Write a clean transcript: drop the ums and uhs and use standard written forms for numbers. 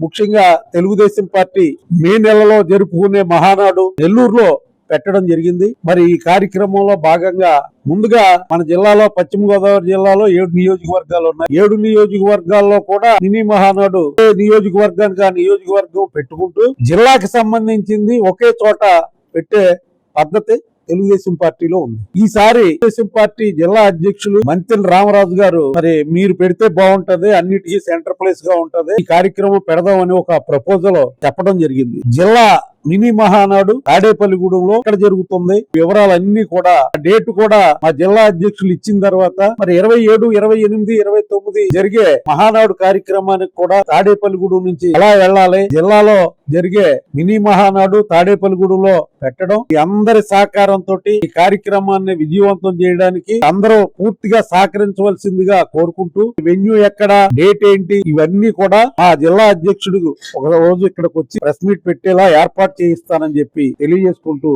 ముఖ్యంగా తెలుగుదేశం పార్టీ మే నెలలో జరుపుకునే మహానాడు నెల్లూరులో పెట్టడం జరిగింది. మరి ఈ కార్యక్రమంలో భాగంగా ముందుగా మన జిల్లాలో పశ్చిమ గోదావరి జిల్లాలో 7 నియోజకవర్గాలు ఉన్నాయి. 7 నియోజకవర్గాల్లో కూడా మినీ మహానాడు నియోజకవర్గానికి ఆ నియోజకవర్గం పెట్టుకుంటూ జిల్లాకి సంబంధించింది ఒకే చోట పెట్టే పద్ధతి తెలుగుదేశం పార్టీలో ఉంది. ఈసారి తెలుగుదేశం పార్టీ జిల్లా అధ్యక్షులు మంతెన రామరాజు గారు మరి మీరు పెడితే బాగుంటది, అన్నిటికీ సెంటర్ ప్లేస్ గా ఉంటది, ఈ కార్యక్రమం పెడదామని ఒక ప్రపోజల్ చెప్పడం జరిగింది. జిల్లా మినీ మహానాడు తాడేపల్లిగూడెంలో ఎక్కడ జరుగుతుంది, వివరాలన్నీ కూడా డేట్ కూడా మా జిల్లా అధ్యక్షులు ఇచ్చిన తర్వాత మరి 27, 28, 29 జరిగే మహానాడు కార్యక్రమానికి కూడా తాడేపల్లిగూడెం నుంచి ఎలా వెళ్లాలి, జిల్లాలో జరిగే మినీ మహానాడు తాడేపల్లిగూడెంలో పెట్టడం, ఈ అందరి సహకారంతో ఈ కార్యక్రమాన్ని విజయవంతం చేయడానికి అందరూ పూర్తిగా సహకరించవలసిందిగా కోరుకుంటూ వెన్యూ ఎక్కడ, డేట్ ఏంటి, ఇవన్నీ కూడా ఆ జిల్లా అధ్యక్షుడు ఒక రోజు ఇక్కడికి వచ్చి ప్రెస్ మీట్ పెట్టేలా ఏర్పాటు చేయిస్తానని చెప్పి తెలియజేసుకుంటూ